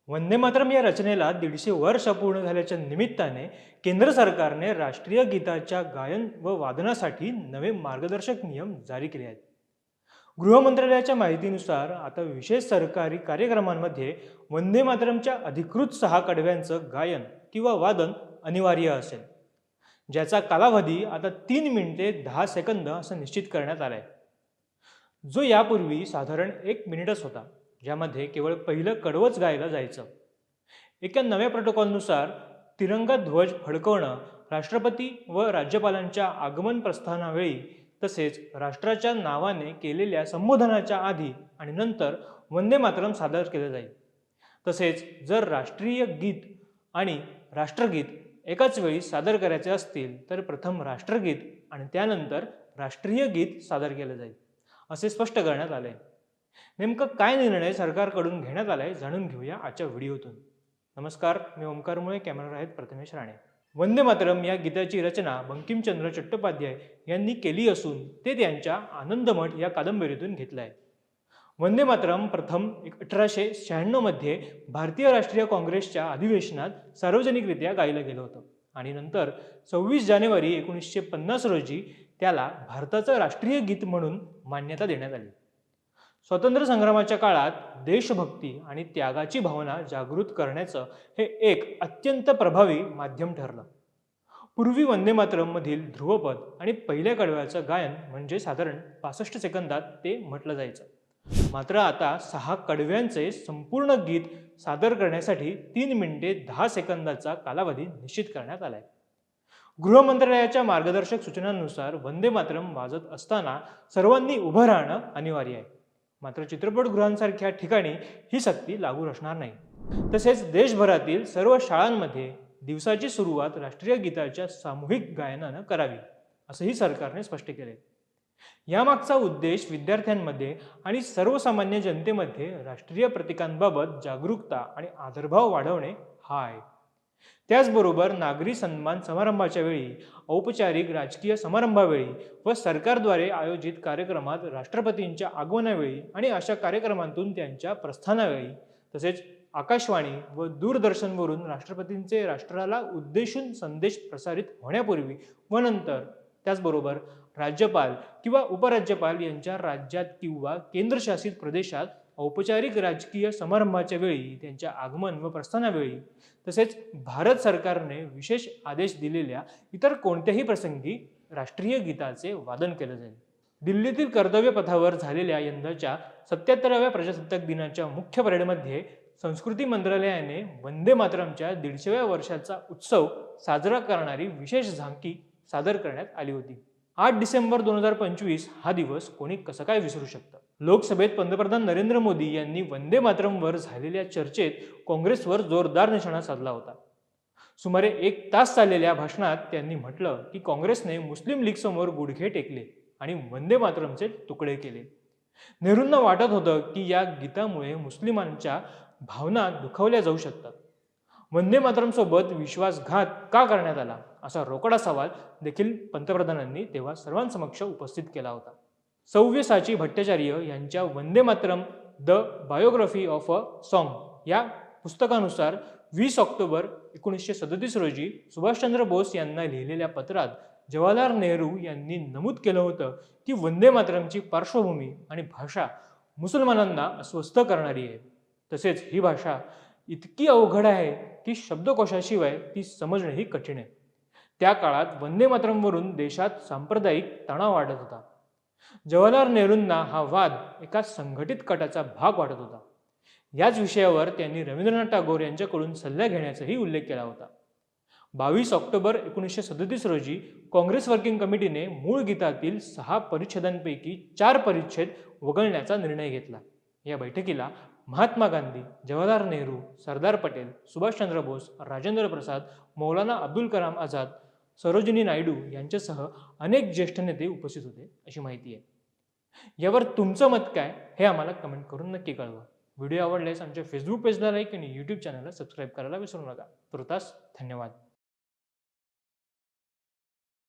वंदे मातरम या रचनेला 150 वर्ष पूर्ण झाल्याच्या निमित्ताने केंद्र सरकारने राष्ट्रीय गीताच्या गायन व वादनासाठी नवे मार्गदर्शक नियम जारी केले आहेत. गृह मंत्रालयाच्या माहितीनुसार आता विशेष सरकारी कार्यक्रमांमध्ये वंदे मातरमच्या अधिकृत 6 कडव्यांचं गायन किंवा वादन अनिवार्य असेल, ज्याचा कालावधी आता 3 मिनिटे 10 सेकंद असं निश्चित करण्यात आलाय, जो यापूर्वी साधारण 1 मिनिटच होता, ज्यामध्ये केवळ पहिलं कडवंच गायलं जायचं. एका नव्या प्रोटोकॉलनुसार तिरंगा ध्वज फडकवणं राष्ट्रपती व राज्यपालांच्या आगमन प्रस्थानावेळी तसेच राष्ट्राच्या नावाने केलेल्या संबोधनाच्या आधी आणि नंतर वंदे मातरम सादर केलं जाईल. तसेच जर राष्ट्रीय गीत आणि राष्ट्रगीत एकाच वेळी सादर करायचे असतील तर प्रथम राष्ट्रगीत आणि त्यानंतर राष्ट्रीय गीत सादर केलं जाईल, असे स्पष्ट करण्यात आले. नेमकं काय निर्णय सरकारकडून घेण्यात आलाय जाणून घेऊया आजच्या व्हिडिओतून. नमस्कार, मी ओमकार मुळे, कॅमेरा आहेत प्रथमेश राणे. वंदे मातरम या गीताची रचना बंकिमचंद्र चट्टोपाध्याय यांनी केली असून ते त्यांच्या आनंदमठ या कादंबरीतून घेतलं आहे. वंदे मातरम प्रथम 1896 मध्ये भारतीय राष्ट्रीय काँग्रेसच्या अधिवेशनात सार्वजनिकरित्या गायलं गेलं होतं आणि नंतर 26 जानेवारी 1950 रोजी त्याला भारताचं राष्ट्रीय गीत म्हणून मान्यता देण्यात आली. स्वातंत्र्य संग्रामाच्या काळात देशभक्ती आणि त्यागाची भावना जागृत करण्याचं हे एक अत्यंत प्रभावी माध्यम ठरलं. पूर्वी वंदे मातरम मधील ध्रुवपद आणि पहिल्या कडव्याचं गायन म्हणजे साधारण 65 सेकंदात ते म्हटलं जायचं. मात्र आता 6 कडव्यांचे संपूर्ण गीत सादर करण्यासाठी 3 मिनिटे 10 सेकंदाचा कालावधी निश्चित करण्यात आलाय. गृह मंत्रालयाच्या मार्गदर्शक सूचनांनुसार वंदे मातरम वाजत असताना सर्वांनी उभं राहणं अनिवार्य आहे. मात्र चित्रपटगृहांसारख्या ठिकाणी ही सक्ती लागू असणार नाही. तसेच देशभरातील सर्व शाळांमध्ये दिवसाची सुरुवात राष्ट्रीय गीताच्या सामूहिक गायनानं करावी, असंही सरकारने स्पष्ट केले. यामागचा उद्देश विद्यार्थ्यांमध्ये आणि सर्वसामान्य जनतेमध्ये राष्ट्रीय प्रतीकांबाबत जागरूकता आणि आदरभाव वाढवणे हा आहे. त्याचबरोबर नागरी सन्मान समारंभाच्या वेळी, औपचारिक राजकीय समारंभावेळी व सरकारद्वारे आयोजित कार्यक्रमात राष्ट्रपतींच्या आगमनावेळी आणि अशा कार्यक्रमांतून त्यांच्या प्रस्थानावेळी तसेच आकाशवाणी व दूरदर्शनवरून राष्ट्रपतींचे राष्ट्राला उद्देशून संदेश प्रसारित होण्यापूर्वी व नंतर, त्याचबरोबर राज्यपाल किंवा उपराज्यपाल यांच्या राज्यात किंवा केंद्रशासित प्रदेशात औपचारिक राजकीय समारंभाच्या वेळी, त्यांच्या आगमन व प्रस्थानावेळी तसेच भारत सरकारने विशेष आदेश दिलेल्या इतर कोणत्याही प्रसंगी राष्ट्रीय गीताचे वादन केले जाईल. दिल्लीतील कर्तव्य पथावर झालेल्या यंदाच्या 77व्या प्रजासत्ताक दिनाच्या मुख्य परेडमध्ये संस्कृती मंत्रालयाने वंदे मातरमच्या 150व्या वर्षाचा उत्सव साजरा करणारी विशेष झांकी सादर करण्यात आली होती. 8 डिसेंबर 2025 हा दिवस कोणी कसं काय विसरू शकतं. लोकसभेत पंतप्रधान नरेंद्र मोदी यांनी वंदे मातरमवर झालेल्या चर्चेत काँग्रेसवर जोरदार निशाणा साधला होता. सुमारे 1 तास चाललेल्या भाषणात त्यांनी म्हटलं की काँग्रेसने मुस्लिम लीगसमोर गुडघे टेकले आणि वंदे मातरमचे तुकडे केले. नेहरूंना वाटत होतं की या गीतामुळे मुस्लिमांच्या भावना दुखावल्या जाऊ शकतात. वंदे मातरमसोबत विश्वासघात का करण्यात आला, असा रोकडा सवाल देखील पंतप्रधानांनी तेव्हा सर्वांसमक्ष उपस्थित केला होता. सव्यसाची भट्टाचार्य यांच्या Vande Mataram the biography of a song या पुस्तकानुसार 20 ऑक्टोबर 1937 रोजी सुभाषचंद्र बोस यांना लिहिलेल्या पत्रात जवाहरलाल नेहरू यांनी नमूद केलं होतं की वंदे मातरमची पार्श्वभूमी आणि भाषा मुसलमानांना अस्वस्थ करणारी आहे. तसेच ही भाषा इतकी अवघड आहे की शब्दकोशाशिवाय ती समजणेही कठीण आहे. त्या काळात वंदे मातरमवरून देशात सांप्रदायिक तणाव वाढत होता. जवाहरलाल नेहरूंना हा वाद एका संघटित कटाचा भाग वाटत होता. याच विषयावर त्यांनी रवींद्रनाथ टागोर यांच्याकडून सल्ला घेण्याचाही उल्लेख केला होता. 22 ऑक्टोबर 1937 रोजी काँग्रेस वर्किंग कमिटीने मूळ गीतातील 6 परिच्छेदांपैकी 4 परिच्छेद वगळण्याचा निर्णय घेतला. या बैठकीला महात्मा गांधी, जवाहरलाल नेहरू, सरदार पटेल, सुभाषचंद्र बोस, राजेंद्र प्रसाद, मौलाना अब्दुल कलाम आझाद, सरोजिनी नायडू यांच्यासह अनेक ज्येष्ठ नेते उपस्थित होते, अशी माहिती आहे. यावर तुमचं मत काय हे आम्हाला कमेंट करून नक्की कळवा. व्हिडिओ आवडल्यास आमच्या फेसबुक पेजला लाईक आणि यूट्यूब चॅनलला सबस्क्राईब करायला विसरू नका. तुर्तास धन्यवाद.